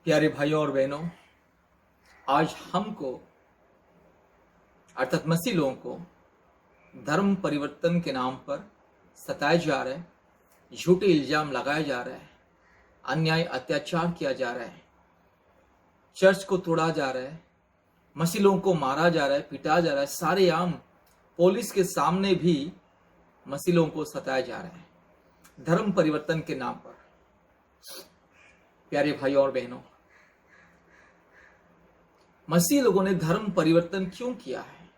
प्यारे भाइयों और बहनों, आज हमको अर्थात मसीह लोगों को धर्म परिवर्तन के नाम पर सताया जा रहा है, झूठे इल्जाम लगाया जा रहा है, अन्याय अत्याचार किया जा रहा है, चर्च को तोड़ा जा रहा है, मसीह लोगों को मारा जा रहा है, पिटा जा रहा है, सारे आम पुलिस के सामने भी मसीह लोगों को सताया जा रहा है धर्म परिवर्तन के नाम पर। प्यारे भाइयों और बहनों, मसीह लोगों ने धर्म परिवर्तन क्यों किया है?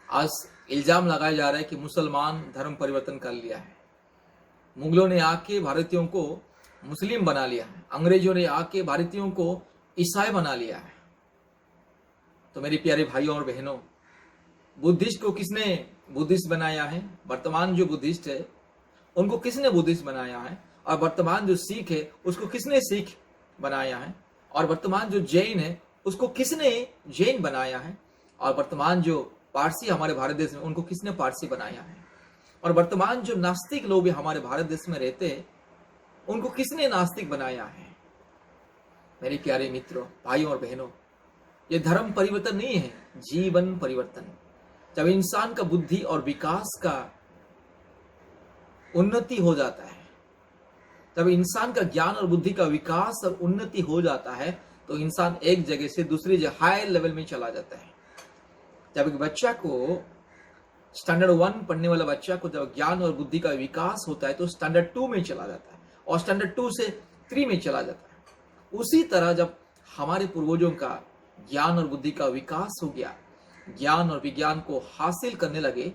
आज इल्जाम लगाया जा रहा है कि मुसलमान धर्म परिवर्तन कर लिया है, मुगलों ने आके भारतीयों को मुस्लिम बना लिया है, अंग्रेजों ने आके भारतीयों को ईसाई बना लिया है। तो मेरे प्यारे भाइयों और बहनों, बुद्धिस्ट को किसने बुद्धिस्ट बनाया है? वर्तमान जो बुद्धिस्ट है उनको किसने बुद्धिस्ट बनाया है? और वर्तमान जो सिख है उसको किसने सिख बनाया है? और वर्तमान जो जैन है उसको किसने जैन बनाया है? और वर्तमान जो पारसी हमारे भारत देश में उनको किसने पारसी बनाया है? और वर्तमान जो नास्तिक लोग भी हमारे भारत देश में रहते हैं उनको किसने नास्तिक बनाया है? मेरे प्यारे मित्रों, भाइयों और बहनों, ये धर्म परिवर्तन नहीं है, जीवन परिवर्तन। जब इंसान का बुद्धि और विकास का उन्नति हो जाता है, जब इंसान का ज्ञान और बुद्धि का विकास और उन्नति हो जाता है तो इंसान एक जगह से दूसरी जगह हाई लेवल में चला जाता है। जब एक बच्चा को स्टैंडर्ड 1 पढ़ने वाला बच्चा को जब ज्ञान और बुद्धि का विकास होता है तो स्टैंडर्ड 2 में चला जाता है और स्टैंडर्ड 2 से 3 में चला जाता है। उसी तरह जब हमारे पूर्वजों का ज्ञान और बुद्धि का विकास हो गया, ज्ञान और विज्ञान को हासिल करने लगे,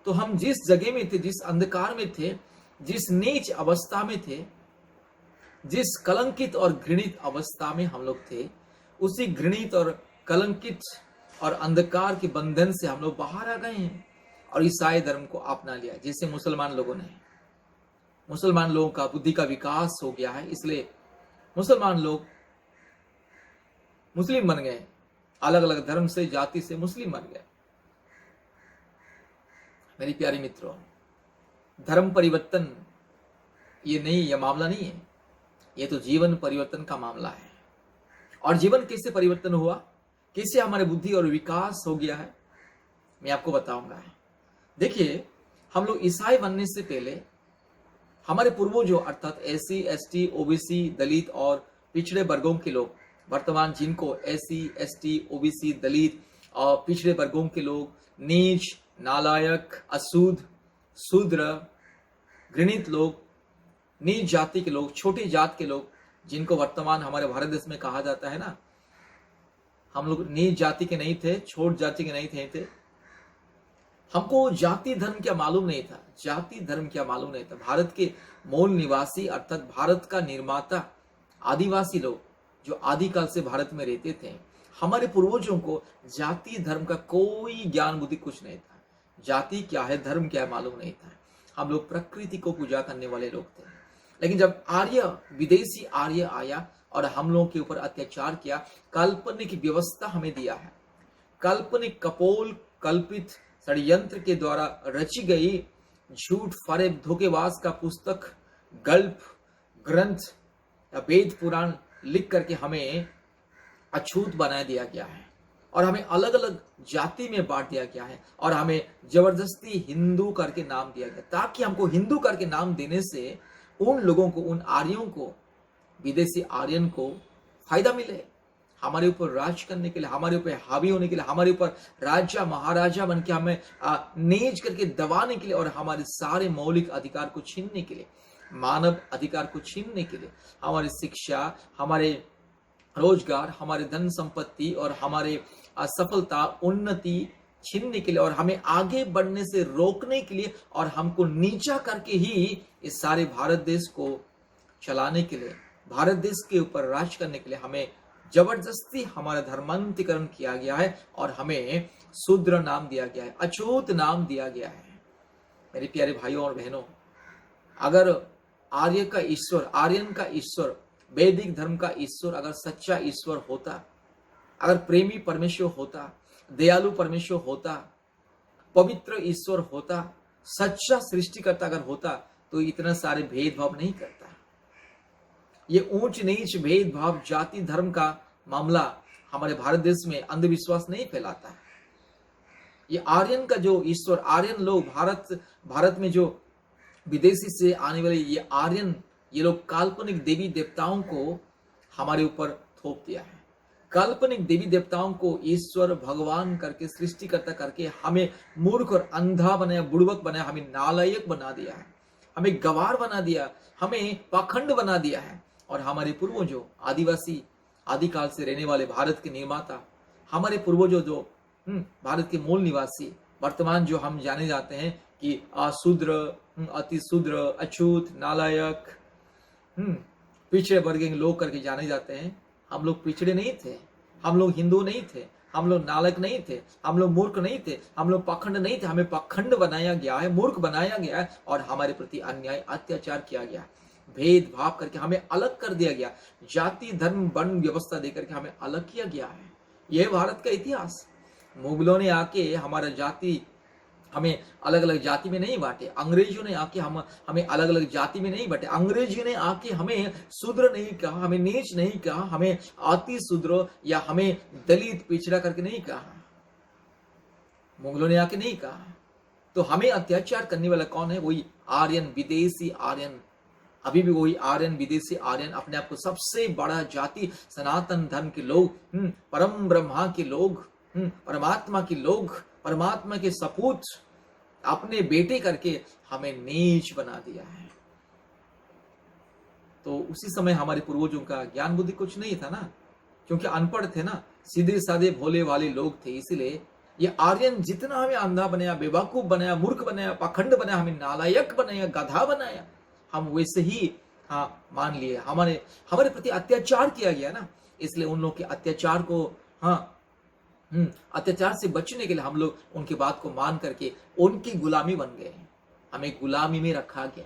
तो हम जिस जगह में थे, जिस अंधकार में थे, जिस नीच अवस्था में थे, जिस कलंकित और घृणित अवस्था में हम लोग थे, उसी घृणित और कलंकित और अंधकार के बंधन से हम लोग बाहर आ गए हैं और ईसाई धर्म को अपना लिया। जैसे मुसलमान लोगों ने, मुसलमान लोगों का बुद्धि का विकास हो गया है, इसलिए मुसलमान लोग मुस्लिम बन गए, अलग अलग धर्म से, जाति से मुस्लिम बन गए। मेरी प्यारी मित्रों, धर्म परिवर्तन ये मामला नहीं है, ये तो जीवन परिवर्तन का मामला है। और जीवन कैसे परिवर्तन हुआ, कैसे हमारे बुद्धि और विकास हो गया है, मैं आपको बताऊंगा। देखिए, हम लोग ईसाई बनने से पहले हमारे पूर्वजों अर्थात एससी, एसटी, ओबीसी, दलित और पिछड़े वर्गों के लोग, वर्तमान जिनको एससी, एसटी, ओबीसी, दलित और पिछड़े वर्गों के लोग, नीच, नालायक, अशुद्ध, शूद्र, घृणित लोग, नीच जाति के लोग, छोटी जात के लोग, जिनको वर्तमान हमारे भारत देश में कहा जाता है ना, हम लोग नीच जाति के नहीं थे, छोट जाति के नहीं थे। हमको जाति धर्म क्या मालूम नहीं था, जाति धर्म क्या मालूम नहीं था। भारत के मूल निवासी अर्थात भारत का निर्माता आदिवासी लोग जो आदिकाल से भारत में रहते थे, हमारे पूर्वजों को जाति धर्म का कोई ज्ञान बुद्धि कुछ नहीं था। जाति क्या है, धर्म क्या है मालूम नहीं था। हम लोग प्रकृति को पूजा करने वाले लोग थे। लेकिन जब विदेशी आर्य आया और हम लोगों के ऊपर अत्याचार किया, काल्पनिक व्यवस्था हमें दिया है, काल्पनिक कपोल कल्पित षड्यंत्र के द्वारा रची गई झूठ फरेब धोखेबाज का पुस्तक, गल्प, ग्रंथ या वेद पुराण लिख करके हमें अछूत बना दिया गया है और हमें अलग अलग जाति में बांट दिया गया है और हमें जबरदस्ती हिंदू करके नाम दिया गया, ताकि हमको हिंदू करके नाम देने से उन लोगों को, उन आर्यों को, विदेशी आर्यन को फायदा मिले, हमारे ऊपर राज करने के लिए, हमारे ऊपर हावी होने के लिए, हमारे ऊपर राजा महाराजा बन के हमें नीच करके दबाने के लिए और हमारे सारे मौलिक अधिकार को छीनने के लिए, मानव अधिकार को छीनने के लिए, हमारी शिक्षा, हमारे रोजगार, हमारे धन संपत्ति और हमारे सफलता, उन्नति छीनने के लिए और हमें आगे बढ़ने से रोकने के लिए और हमको नीचा करके ही इस सारे भारत देश को चलाने के लिए, भारत देश के ऊपर राज करने के लिए हमें जबरदस्ती हमारा धर्मांतरीकरण किया गया है और हमें शूद्र नाम दिया गया है, अछूत नाम दिया गया है। मेरे प्यारे भाइयों और बहनों, अगर आर्य का ईश्वर, आर्यन का ईश्वर, वैदिक धर्म का ईश्वर अगर सच्चा ईश्वर होता, अगर प्रेमी परमेश्वर होता, दयालु परमेश्वर होता, पवित्र ईश्वर होता, सच्चा सृष्टिकर्ता अगर होता, तो इतना सारे भेदभाव नहीं करता। ये ऊंच नीच भेदभाव जाति धर्म का मामला हमारे भारत देश में अंधविश्वास नहीं फैलाता है। ये आर्यन का जो ईश्वर, आर्यन लोग भारत में जो विदेशी से आने वाले ये आर्यन, ये लोग काल्पनिक देवी देवताओं को हमारे ऊपर थोप दिया है। काल्पनिक देवी देवताओं को ईश्वर भगवान करके, सृष्टिकर्ता करके हमें मूर्ख और अंधा बनाया, बुड़बक बनाया, हमें नालायक बना दिया है, हमें गवार बना दिया, हमें पाखंड बना दिया है। और हमारे पूर्वजों, आदिवासी, आदिकाल से रहने वाले भारत के निर्माता, हमारे पूर्वजों जो भारत के मूल निवासी, वर्तमान जो हम जाने जाते हैं कि शूद्र, अति शूद्र, अछूत, नालायक, पिछड़े वर्ग के लोग करके जाने जाते हैं। हम लोग पिछड़े नहीं थे, हम लोग हिंदू नहीं थे, हम लोग नालायक नहीं थे, हम लोग मूर्ख नहीं थे, हम लोग पाखंड नहीं थे। हमें पाखंड बनाया गया है, मूर्ख बनाया गया है और हमारे प्रति अन्याय, अत्याचार किया गया, भेदभाव करके हमें अलग कर दिया गया, जाति धर्म वर्ण व्यवस्था देकर के हमें अलग किया गया है। यह भारत का इतिहास। मुगलों ने आके हमारा जाति, हमें अलग अलग जाति में नहीं बांटे, अंग्रेजों ने आके हमें अलग अलग जाति में नहीं बांटे, अंग्रेजों ने आके हमें शूद्र नहीं कहा, हमें नीच नहीं कहा, हमें अति शूद्र या हमें दलित पिछड़ा करके नहीं कहा, मुगलों ने आके नहीं कहा। तो हमें अत्याचार करने वाला कौन है? वही आर्यन, विदेशी आर्यन। अभी भी वही आर्यन, विदेशी आर्यन अपने आप को सबसे बड़ा जाति, सनातन धर्म के लोग, परम ब्रह्मा के लोग, परमात्मा के लोग, परमात्मा के सपूत अपने बेटे करके हमें नीच बना दिया है। तो उसी समय हमारे पूर्वजों का ज्ञान बुद्धि कुछ नहीं था ना, क्योंकि अनपढ़ थे ना, सीधे साधे भोले वाले लोग थे। इसलिए ये आर्यन जितना हमें अंधा बनाया, बेवकूफ बनाया, मूर्ख बनाया, पाखंड बनाया, हमें नालायक बनाया, गधा बनाया, हम वैसे ही मान लिए। हमारे प्रति अत्याचार किया गया ना, इसलिए उन लोग के अत्याचार को अत्याचार से बचने के लिए हम लोग उनकी बात को मान करके उनकी गुलामी बन गए। हमें गुलामी में रखा गया,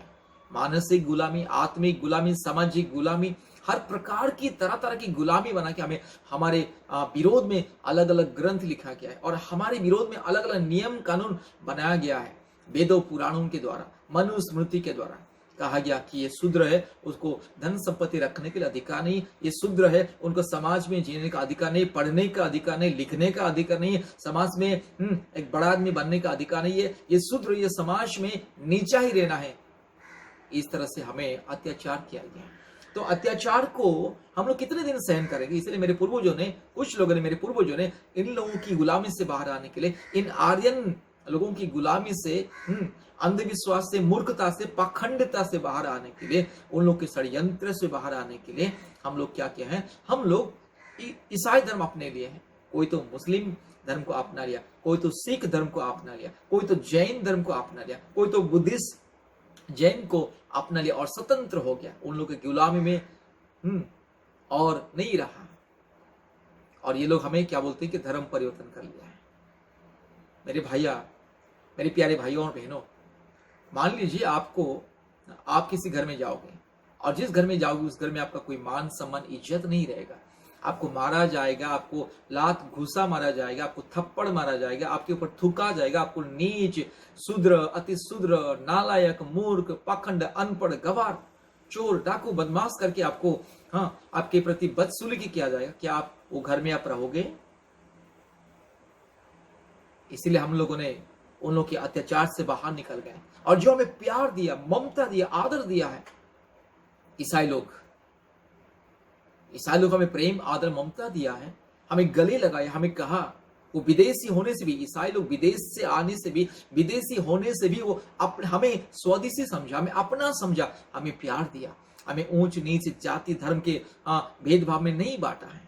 मानसिक गुलामी, आत्मिक गुलामी, सामाजिक गुलामी, हर प्रकार की तरह तरह की गुलामी बना के हमें हमारे विरोध में अलग अलग ग्रंथ लिखा गया है और हमारे विरोध में अलग अलग नियम कानून बनाया गया है। वेदों पुराणों के द्वारा, मनुस्मृति के द्वारा कहा गया कि ये शूद्र है, उसको धन संपत्ति रखने के लिए अधिकार नहीं, ये शूद्र है, उनको समाज में जीने का अधिकार नहीं, पढ़ने का अधिकार नहीं, लिखने का अधिकार नहीं, समाज में एक बड़ा आदमी बनने का अधिकार नहीं है, ये शूद्र, ये समाज में नीचा ही रहना है। इस तरह से हमें अत्याचार किया गया। तो अत्याचार को हम लोग कितने दिन सहन करेंगे? इसलिए मेरे पूर्वजों ने, कुछ लोगों ने, मेरे पूर्वजों ने इन लोगों की गुलामी से बाहर आने के लिए, इन आर्यन लोगों की गुलामी से, अंधविश्वास से, मूर्खता से, पाखंडता से बाहर आने के लिए, उन लोग के षड्यंत्र से बाहर आने के लिए हम लोग क्या किया है? हम लोग ईसाई धर्म अपने लिए है। कोई तो मुस्लिम धर्म को अपना लिया, कोई तो सिख धर्म को अपना लिया, कोई तो जैन धर्म को अपना लिया, कोई तो बुद्धिस्ट जैन को अपना लिया और स्वतंत्र हो गया, उन लोग की गुलामी में और नहीं रहा। और ये लोग हमें क्या बोलते हैं कि धर्म परिवर्तन कर लिया है। मेरे भैया, मेरे प्यारे भाइयों और बहनों, मान लीजिए आप किसी घर में जाओगे और जिस घर में जाओगे उस घर में आपका कोई मान सम्मान इज्जत नहीं रहेगा, आपको मारा जाएगा, आपको लात घुसा मारा जाएगा, आपको थप्पड़ मारा जाएगा, आपके ऊपर थूका जाएगा, आपको नीच, शूद्र, अति शूद्र, नालायक, मूर्ख, पाखंड, अनपढ़, गवार, चोर, डाकू, बदमाश करके आपको आपके प्रति बदसलूकी किया जाएगा। क्या आप वो घर में आप रहोगे? इसीलिए हम लोगों ने उन लोगों के अत्याचार से बाहर निकल गए और जो हमें प्यार दिया, ममता दिया, आदर दिया है, ईसाई लोग हमें प्रेम, आदर, ममता दिया है, हमें गले लगाए, हमें कहा, वो विदेशी होने से भी, ईसाई लोग विदेश से आने से भी, विदेशी होने से भी वो हमें स्वदेशी समझा, हमें अपना समझा, हमें प्यार दिया, हमें ऊंच नीच जाति धर्म के भेदभाव में नहीं बांटा है,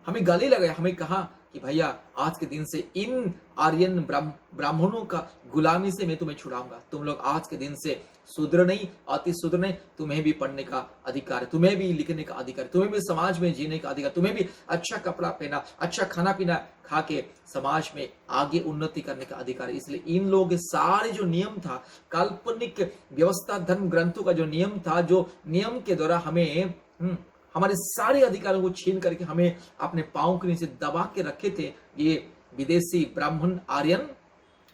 हमें गले लगाया, हमें कहा कि भैया आज के दिन से इन आर्यन ब्राह्मणों का गुलामी से मैं तुम्हें छुड़ाऊंगा। तुम लोग आज के दिन से शूद्र नहीं, अति शूद्र नहीं, तुम्हें भी पढ़ने का अधिकार है, तुम्हें भी लिखने का अधिकार है, तुम्हें भी समाज में जीने का अधिकार, तुम्हें भी अच्छा कपड़ा पहना, अच्छा खाना पीना खा के समाज में आगे उन्नति करने का अधिकार है। इसलिए इन लोगों के सारे जो नियम था, काल्पनिक व्यवस्था, धर्म ग्रंथों का जो नियम था, जो नियम के द्वारा हमें हमारे सारे अधिकारों को छीन करके हमें अपने पांव के नीचे दबा के रखे थे, ये विदेशी ब्राह्मण आर्यन,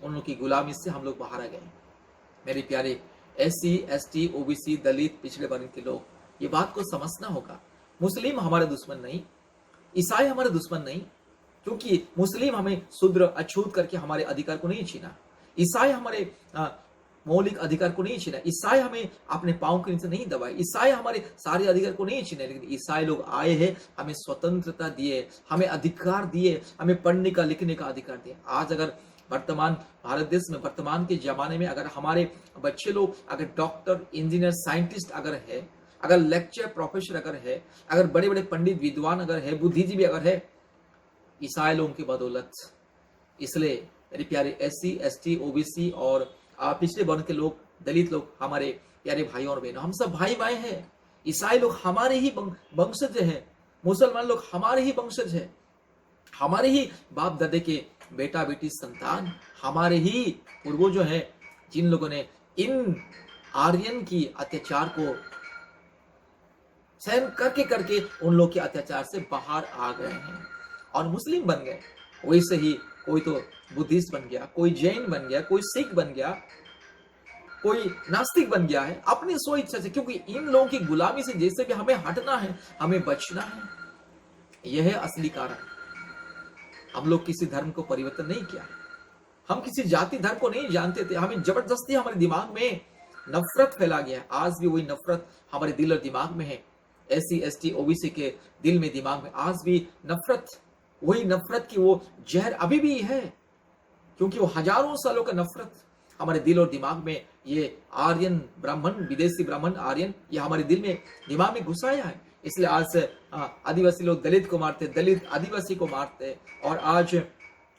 उन लोगों की गुलामी से हम लोग बाहर आ गए। मेरे प्यारे SC ST OBC दलित पिछड़े वर्ग के लोग, ये बात को समझना होगा। मुस्लिम हमारे दुश्मन नहीं, ईसाई हमारे दुश्मन नहीं, क्योंकि मुस्लिम हमें शूद्र अछूत करके हमारे अधिकार को नहीं छीना, ईसाई हमारे मौलिक अधिकार को नहीं छीना, ईसाई हमें अपने पांव के नीचे नहीं दबाए, ईसाई हमारे सारे अधिकार को नहीं छीने, लेकिन ईसाई लोग आए हैं, हमें स्वतंत्रता दिए, हमें अधिकार दिए, हमें पढ़ने का लिखने का अधिकार दिए। आज अगर वर्तमान भारत देश में वर्तमान के जमाने में अगर हमारे बच्चे लोग अगर डॉक्टर, इंजीनियर, साइंटिस्ट अगर है, अगर लेक्चर प्रोफेसर अगर है, अगर बड़े बड़े पंडित विद्वान अगर है, बुद्धिजीवी अगर है, ईसाई लोगों की बदौलत। इसलिए मेरे प्यारे SC, ST, OBC और पिछड़े वर्ण के लोग, दलित लोग, हमारे प्यारे भाइयों और बहनों, हम सब भाई भाई हैं। ईसाई लोग हमारे ही वंशज हैं, मुसलमान लोग हमारे ही वंशज हैं, हमारे ही बाप दादे के बेटा बेटी संतान, हमारे ही पूर्वजों हैं, जिन लोगों ने इन आर्यन की अत्याचार को सहन करके करके उन लोग के अत्याचार से बाहर आ गए हैं और मुस्लिम बन गए। वैसे ही कोई तो बुद्धिस्ट बन गया, कोई जैन बन गया, कोई सिख बन गया, कोई नास्तिक बन गया है अपनी स्व इच्छा से, क्योंकि इन लोगों की गुलामी से जैसे भी हमें हटना है, हमें बचना है। यह है असली कारण। हम लोग किसी धर्म को परिवर्तन नहीं किया, हम किसी जाति धर्म को नहीं जानते थे, हमें जबरदस्ती हमारे दिमाग में नफरत फैला गया। आज भी वही नफरत हमारे दिल और दिमाग में है। SC, ST, OBC के दिल में दिमाग में आज भी नफरत, वही नफरत की वो जहर अभी भी है, क्योंकि वो हजारों सालों का नफरत हमारे दिल और दिमाग में, ये आर्यन ब्राह्मण, विदेशी ब्राह्मण आर्यन, ये हमारे दिल में दिमाग में घुसाया है। इसलिए आज से आदिवासी लोग दलित को मारते, दलित आदिवासी को मारते, और आज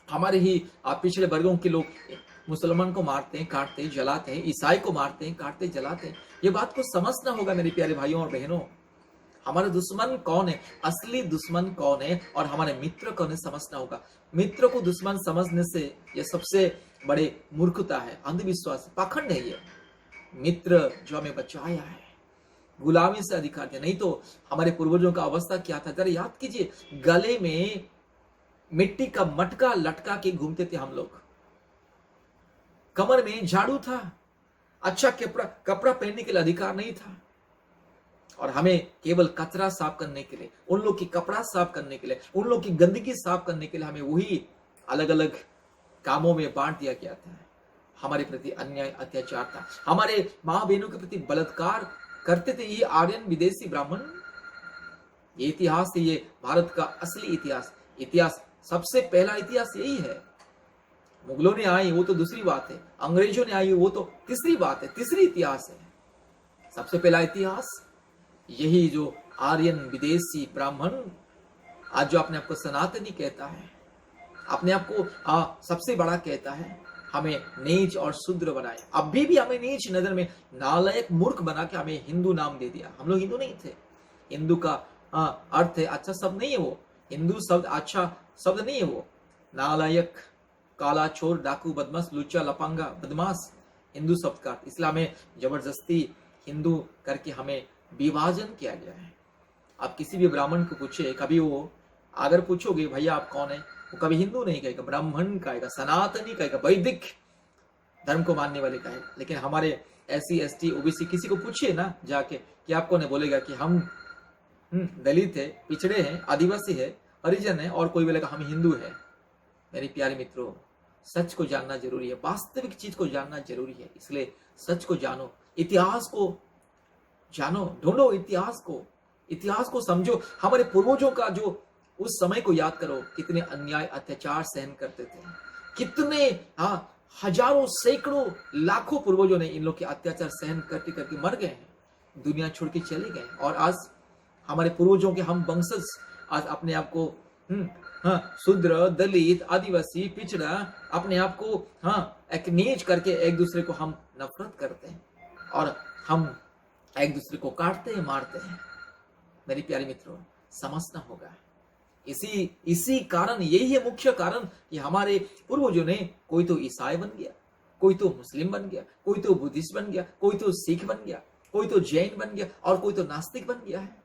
हमारे ही पिछड़े वर्गों के लोग मुसलमान को मारते हैं, काटते हैं, जलाते हैं, ईसाई को मारते हैं, काटते, जलाते हैं। ये बात को समझना होगा मेरे प्यारे भाइयों और बहनों। हमारे दुश्मन कौन है, असली दुश्मन कौन है और हमारे मित्र कौन है, समझना होगा। मित्र को दुश्मन समझने से यह सबसे बड़े मूर्खता है, अंधविश्वास, पाखंड है। ये मित्र जो हमें बचाया है, गुलामी से अधिकार दिया, नहीं तो हमारे पूर्वजों का अवस्था क्या था जरा याद कीजिए। गले में मिट्टी का मटका लटका के घूमते थे हम लोग, कमर में झाड़ू था, अच्छा कपड़ा पहनने के लिए अधिकार नहीं था, और हमें केवल कचरा साफ करने के लिए, उन लोग की कपड़ा साफ करने के लिए, उन लोग की गंदगी साफ करने के लिए हमें वही अलग अलग कामों में बांट दिया गया था। हमारे प्रति अन्याय, अत्याचार था, हमारे मां बहनों के प्रति बलात्कार करते थे ये आर्यन विदेशी ब्राह्मण। ये इतिहास है, ये भारत का असली इतिहास सबसे पहला इतिहास यही है। मुगलों ने आई वो तो दूसरी बात है, अंग्रेजों ने आई वो तो तीसरी बात है, तीसरी इतिहास है। सबसे पहला इतिहास यही जो आर्यन विदेशी ब्राह्मण आज जो अपने आप को सनातनी कहता है, अपने आप को सबसे बड़ा कहता है, हमें नीच और शूद्र बनाए। अभी भी हमें नीच नजर में नालायक मूर्ख बना के हमें हिंदू नाम दे दिया। हम लोग हिंदू नहीं थे। हिंदू का अर्थ है अच्छा शब्द नहीं है वो, हिंदू शब्द अच्छा शब्द नहीं है वो। नालायक, काला, चोर, डाकू, बदमाश, लुच्चा, लपांगा, बदमाश हिंदू शब्द का। इसलिए हमें जबरदस्ती हिंदू करके हमें विभाजन किया गया है। आप किसी भी ब्राह्मण को पूछे, कभी वो अगर पूछोगे भैया आप कौन है, वो कभी हिंदू नहीं कहेगा, ब्राह्मण कहेगा, सनातनी कहेगा, वैदिक धर्म को मानने वाले कहेगा। लेकिन हमारे SC, ST, OBC किसी को पूछिए ना जाके कि आप कौन है, बोलेगा कि हम दलित है, पिछड़े हैं, आदिवासी है, हरिजन है, और कोई बोलेगा हम हिंदू है। मेरे प्यारे मित्रों, सच को जानना जरूरी है, वास्तविक चीज को जानना जरूरी है। इसलिए सच को जानो, इतिहास को जानो, ढूंढो इतिहास को समझो। हमारे पूर्वजों का जो उस समय को याद करो, कितने अन्याय अत्याचार सहन करते थे, कितने हजारों, सैकड़ों, लाखों पूर्वजों ने इन लोग के अत्याचार सहन करते करके मर गए हैं, दुनिया छोड़ के चले गए। और आज हमारे पूर्वजों के हम वंशज आज अपने आप को शूद्र, दलित, आदिवासी, पिछड़ा, अपने आप को एक नीच करके एक दूसरे को हम नफरत करते हैं और हम एक दूसरे को काटते हैं, मारते हैं। मेरी प्यारे मित्रों, समझना होगा। इसी कारण, यही है मुख्य कारण कि हमारे पूर्वजों ने, कोई तो ईसाई बन गया, कोई तो मुस्लिम बन गया, कोई तो बुद्धिस्ट बन गया, कोई तो सिख बन गया, कोई तो जैन बन गया, और कोई तो नास्तिक बन गया है।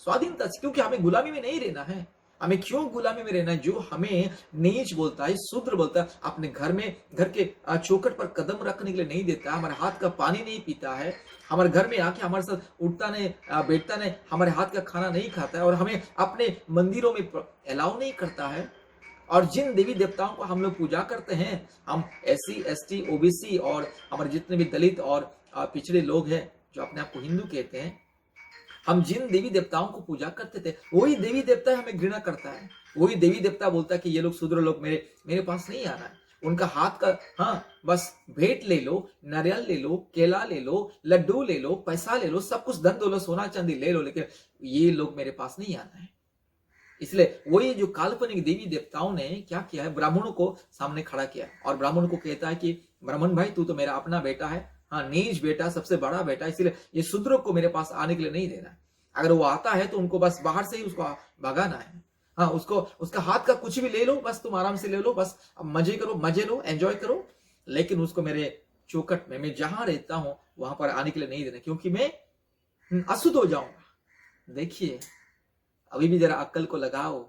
स्वाधीनता से, क्योंकि हमें गुलामी में नहीं रहना है, हमें क्यों गुलामी में रहना है? जो हमें नीच बोलता है, शूद्र बोलता है, अपने घर में घर के चौखट पर कदम रखने के लिए नहीं देता, हमारे हाथ का पानी नहीं पीता है, हमारे घर में आके हमारे साथ उठता नहीं, बैठता नहीं, हमारे हाथ का खाना नहीं खाता है और हमें अपने मंदिरों में अलाउ नहीं करता है। और जिन देवी देवताओं को हम लोग पूजा करते हैं, हम एससी, एसटी, ओबीसी और हमारे जितने भी दलित और पिछड़े लोग हैं जो अपने आप को हिंदू कहते हैं, हम जिन देवी देवताओं को पूजा करते थे वही देवी देवता हमें घृणा करता है। वही देवी देवता बोलता है कि ये लोग शूद्र लोग मेरे मेरे पास नहीं आना है। उनका हाथ का, हाँ बस भेंट ले लो, नारियल ले लो, केला ले लो, लड्डू ले लो, पैसा ले लो, सब कुछ धन दौलत सोना चांदी ले लो, लेकिन ये लोग मेरे पास नहीं आना है। इसलिए वही जो काल्पनिक देवी देवताओं ने क्या किया है, ब्राह्मणों को सामने खड़ा किया और ब्राह्मणों को कहता है कि ब्राह्मण भाई तू तो मेरा अपना बेटा है, हाँ नीच बेटा, सबसे बड़ा बेटा, इसलिए ये शूद्रों को मेरे पास आने के लिए नहीं देना। अगर वो आता है तो उनको बस बाहर से ही उसको भगाना है। हाँ, उसको उसका हाथ का कुछ भी ले लो, बस तुम आराम से ले लो, बस मजे करो, मजे लो, एंजॉय करो, लेकिन उसको मेरे चौकट में, मैं जहां रहता हूं वहां पर आने के लिए नहीं देना, क्योंकि मैं अशुद्ध हो जाऊंगा। देखिए, अभी भी जरा अक्ल को लगाओ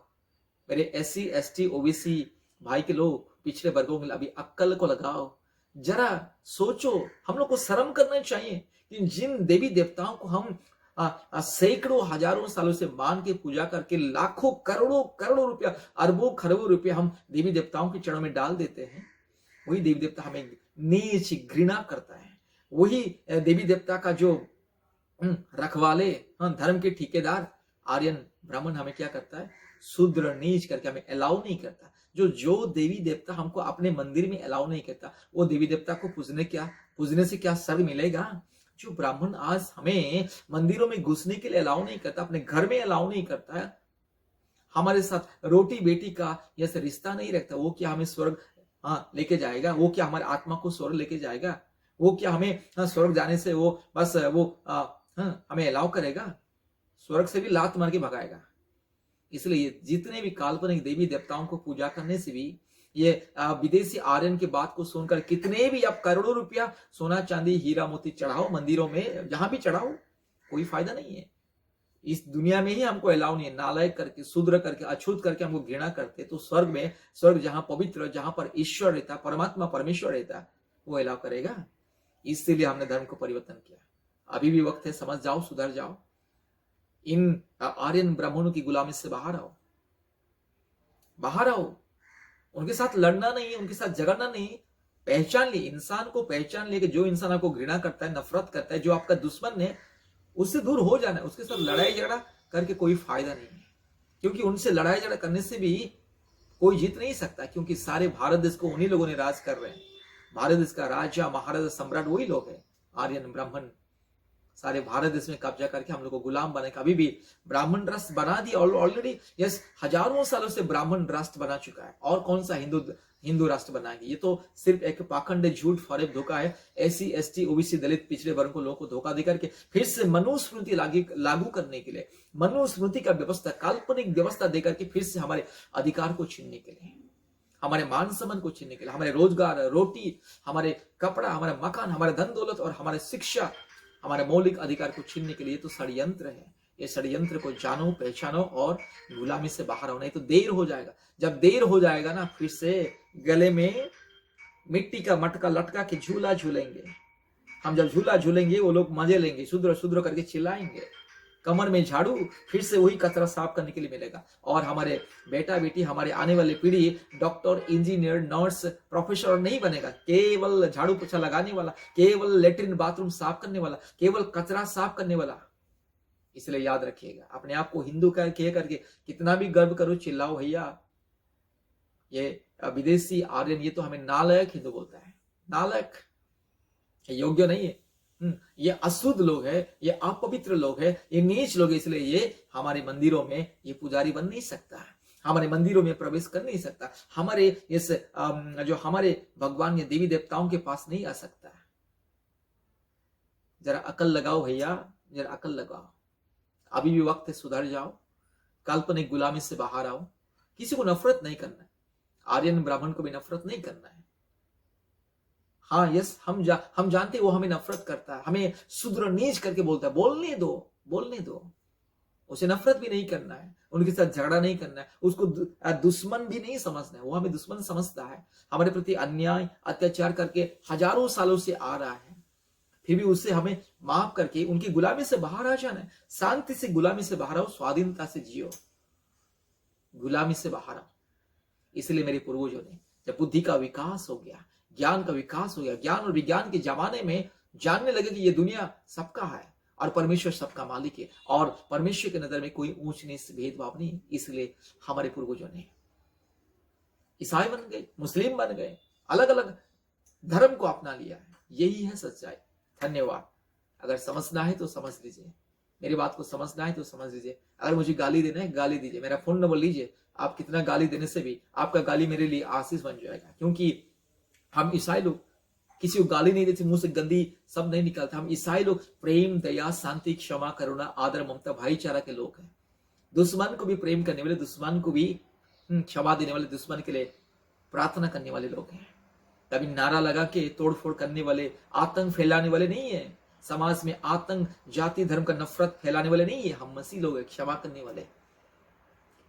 मेरे एससी, एसटी, ओबीसी भाई के लोग, पिछड़े वर्गों के लिए अभी अक्ल को लगाओ, जरा सोचो। हम लोग को शर्म करना चाहिए कि जिन देवी देवताओं को हम सैकड़ों हजारों सालों से मान के पूजा करके लाखों करोड़ों करोड़ों रुपया, अरबों खरबों रुपया हम देवी देवताओं के चरणों में डाल देते हैं, वही देवी देवता हमें नीच घृणा करता है। वही देवी देवता का जो रखवाले, धर्म के ठेकेदार आर्यन ब्राह्मण हमें क्या करता है, शूद्र नीच करके हमें अलाउ नहीं करता। जो देवी देवता हमको अपने मंदिर में अलाउ नहीं करता, वो देवी देवता को पूजने से क्या स्वर्ग मिलेगा? जो ब्राह्मण आज हमें मंदिरों में घुसने के लिए अलाउ नहीं करता, अपने घर में अलाउ नहीं करता है, हमारे साथ रोटी बेटी का जैसे रिश्ता नहीं रखता, वो क्या हमें स्वर्ग लेके जाएगा? वो क्या हमारे आत्मा को स्वर्ग लेके जाएगा? वो क्या हमें स्वर्ग जाने से वो बस वो हमें अलाउ करेगा? स्वर्ग से भी लात मार के भगाएगा। इसलिए जितने भी काल्पनिक देवी देवताओं को पूजा करने से भी, ये विदेशी आर्यन की बात को सुनकर कितने भी आप करोड़ों रुपया सोना चांदी हीरा मोती चढ़ाओ मंदिरों में, जहां भी चढ़ाओ, कोई फायदा नहीं है। इस दुनिया में ही हमको अलाउ नहीं है। नालायक करके, शूद्र करके, अछूत करके हमको घृणा करते, तो स्वर्ग जहां पवित्र, जहां पर ईश्वर रहता, परमात्मा परमेश्वर रहता, वो अलाउ करेगा? इसीलिए हमने धर्म को परिवर्तन किया। अभी भी वक्त है, समझ जाओ, सुधर जाओ, इन आर्यन ब्राह्मणों की गुलामी से बाहर आओ, बाहर आओ। उनके साथ लड़ना नहीं, उनके साथ झगड़ना नहीं, पहचान लिए, इंसान को पहचान लिए कि जो इंसान आपको घृणा करता है, नफरत करता है, जो आपका दुश्मन है, उससे दूर हो जाना है। उसके साथ लड़ाई झगड़ा करके कोई फायदा नहीं है, क्योंकि उनसे लड़ाई झगड़ा करने से भी कोई जीत नहीं सकता, क्योंकि सारे भारत देश को उन्हीं लोगों ने राज कर रहे हैं। भारत देश का राजा, महाराजा, सम्राट वही लोग हैं, आर्यन ब्राह्मण। सारे भारत देश में कब्जा करके हम लोग को गुलाम बने। अभी भी ब्राह्मण राष्ट्र बना दिया ऑलरेडी। यस, हजारों सालों से ब्राह्मण राष्ट्र बना चुका है, और कौन सा हिंदू राष्ट्र बनाएंगे? ये तो सिर्फ एक पाखंड, झूठ, फरेब, धोखा है। एससी, एसटी, ओबीसी, दलित, पिछड़े वर्ग को लोगों को धोखा देकर के फिर से मनुस्मृति लागू करने के लिए, मनुस्मृति का व्यवस्था, काल्पनिक व्यवस्था देकर के फिर से हमारे अधिकार को छीनने के लिए, हमारे मान सम्मान को छीनने के लिए, हमारे रोजगार, रोटी, हमारे कपड़ा, हमारे मकान, हमारे धन दौलत और हमारे शिक्षा, हमारे मौलिक अधिकार को छीनने के लिए तो षड्यंत्र है। ये षड्यंत्र को जानो, पहचानो और गुलामी से बाहर आओ, नहीं तो देर हो जाएगा। जब देर हो जाएगा ना, फिर से गले में मिट्टी का मटका लटका के झूला झूलेंगे। हम जब झूला झूलेंगे, वो लोग मजे लेंगे, शुद्र शुद्र करके चिल्लाएंगे। कमर में झाड़ू, फिर से वही कचरा साफ करने के लिए मिलेगा। और हमारे बेटा बेटी, हमारे आने वाली पीढ़ी डॉक्टर, इंजीनियर, नर्स, प्रोफेसर नहीं बनेगा। केवल झाड़ू पोछा लगाने वाला, केवल लेटरिन बाथरूम साफ करने वाला, केवल कचरा साफ करने वाला। इसलिए याद रखिएगा, अपने आप को हिंदू करके कितना भी गर्व करो, चिल्लाओ भैया, ये विदेशी आर्यन, ये तो हमें नालायक हिंदू बोलता है। नालायक, योग्य नहीं है। ये अशुद्ध लोग है, ये अपवित्र लोग है, ये नीच लोग है, इसलिए ये हमारे मंदिरों में ये पुजारी बन नहीं सकता, हमारे मंदिरों में प्रवेश कर नहीं सकता, हमारे इस जो हमारे भगवान या देवी देवताओं के पास नहीं आ सकता। जरा अकल लगाओ भैया, जरा अकल लगाओ। अभी भी वक्त है, सुधर जाओ, काल्पनिक गुलामी से बाहर आओ। किसी को नफरत नहीं करना है, आर्यन ब्राह्मण को भी नफरत नहीं करना है। हाँ यस, हम जानते वो हमें नफरत करता है, हमें शूद्र नीच करके बोलता है, बोलने दो, बोलने दो। उसे नफरत भी नहीं करना है, उनके साथ झगड़ा नहीं करना है, उसको दुश्मन भी नहीं समझना है। वो हमें दुश्मन समझता है, हमारे प्रति अन्याय अत्याचार करके हजारों सालों से आ रहा है, फिर भी उससे हमें माफ करके उनकी गुलामी से बाहर आ जाना है। शांति से गुलामी से बाहर आओ, स्वाधीनता से जियो, गुलामी से बाहर आओ। इसलिए मेरे पूर्वजों ने जब बुद्धि का विकास हो गया, ज्ञान का विकास हो गया, ज्ञान और विज्ञान के जमाने में जानने लगे कि ये दुनिया सबका है और परमेश्वर सबका मालिक है और परमेश्वर की नजर में कोई ऊंच नीच भेदभाव नहीं। इसलिए हमारे पूर्वजों ने ईसाई बन गए, मुस्लिम बन गए, अलग अलग धर्म को अपना लिया है। यही है सच्चाई। धन्यवाद। अगर समझना है तो समझ लीजिए, मेरी बात को समझना है तो समझ लीजिए। अगर मुझे गाली देना है गाली दीजिए, मेरा फोन नंबर लीजिए। आप कितना गाली देने से भी आपका गाली मेरे लिए आशीष बन जाएगा, क्योंकि हम ईसाई लोग किसी को गाली नहीं देते, मुंह से गंदी सब नहीं निकलता। हम ईसाई लोग प्रेम, दया, शांति, क्षमा, करुणा, आदर, ममता, भाईचारा के लोग हैं। दुश्मन को भी प्रेम करने वाले, दुश्मन को भी क्षमा देने वाले, दुश्मन के लिए प्रार्थना करने वाले लोग हैं। कभी नारा लगा के तोड़फोड़ करने वाले, आतंक फैलाने वाले नहीं है। समाज में आतंक, जाति धर्म का नफरत फैलाने वाले नहीं है। हम मसीह लोग हैं, क्षमा करने वाले।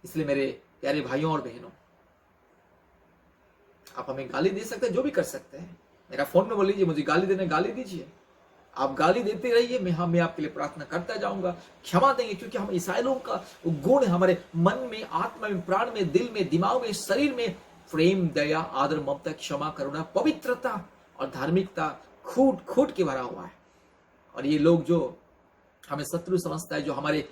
इसलिए मेरे प्यारे भाइयों और बहनों, आप हमें गाली दे सकते हैं, जो भी कर सकते हैं। मेरा फोन नंबर लीजिए, मुझे गाली देना गाली दीजिए। आप गाली देते रहिए, मैं आपके लिए प्रार्थना करता जाऊंगा, क्षमा देंगे, क्योंकि हम ईसाई लोगों का गुण हमारे मन में, आत्मा में, प्राण में, दिल में, दिमाग में, शरीर में प्रेम, दया, आदर, ममता, क्षमा, करुणा, पवित्रता और धार्मिकता खूट खूट के भरा हुआ है। और ये लोग जो हमें शत्रु समझता है, जो हमारे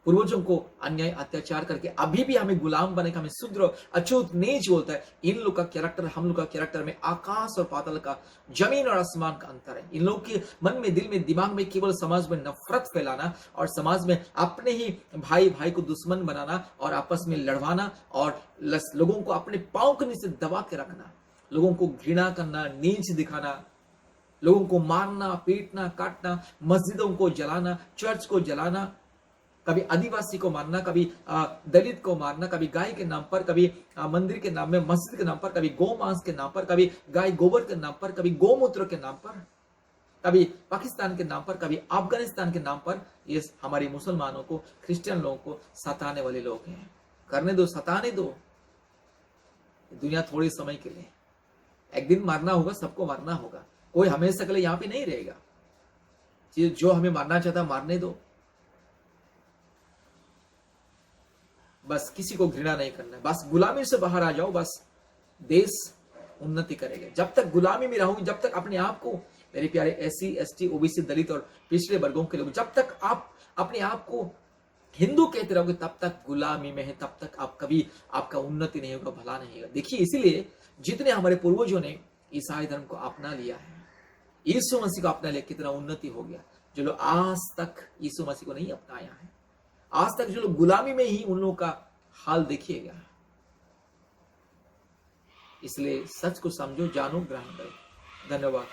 पूर्वजों को अन्याय अत्याचार करके अभी भी हमें गुलाम बने के हमें शुद्र अछूत नीच बोलता है, इन लोग का कैरेक्टर हम लोग का कैरेक्टर में आकाश और पाताल का, जमीन और आसमान का अंतर है। इन लोग के मन में, दिल में, दिमाग में केवल समाज में नफरत फैलाना और समाज में अपने ही भाई भाई को दुश्मन बनाना और आपस में लड़वाना और लोगों को अपने पांव के नीचे दबा के रखना, लोगों को घृणा करना, नीच दिखाना, लोगों को मारना, पीटना, काटना, मस्जिदों को जलाना, चर्च को जलाना, कभी आदिवासी को मारना, कभी दलित को मारना, कभी गाय के नाम पर, कभी मंदिर के नाम में, मस्जिद के नाम पर, कभी गौ मांस के नाम पर, कभी गाय गोबर के नाम पर, कभी गौमूत्र के नाम पर, कभी पाकिस्तान के नाम पर, कभी अफगानिस्तान के नाम पर। ये हमारे मुसलमानों को, क्रिश्चियन लोगों को सताने वाले लोग हैं। करने दो, सताने दो। दुनिया थोड़े समय के लिए, एक दिन मारना होगा, सबको मारना होगा। कोई हमेशा के लिए यहाँ पे नहीं रहेगा। जो हमें मारना चाहता मारने दो, बस किसी को घृणा नहीं करना है। बस गुलामी से बाहर आ जाओ, बस देश उन्नति करेगा। जब तक गुलामी में रहोगे, जब तक अपने आप को, मेरे प्यारे एससी, एसटी, ओबीसी, दलित और पिछड़े वर्गों के लोग, जब तक आप अपने आप को हिंदू कहते रहोगे, तब तक गुलामी में है, तब तक आप कभी आपका उन्नति नहीं होगा, भला नहीं होगा। देखिए, इसीलिए जितने हमारे पूर्वजों ने ईसाई धर्म को अपना लिया है, यीशु मसीह को अपना लिया, कितना उन्नति हो गया। जो लोग आज तक यीशु मसीह को नहीं अपनाया है, आज तक जो लोग गुलामी में ही, उन लोगों का हाल देखिएगा। इसलिए सच को समझो, जानो, ग्रहण करो। धन्यवाद।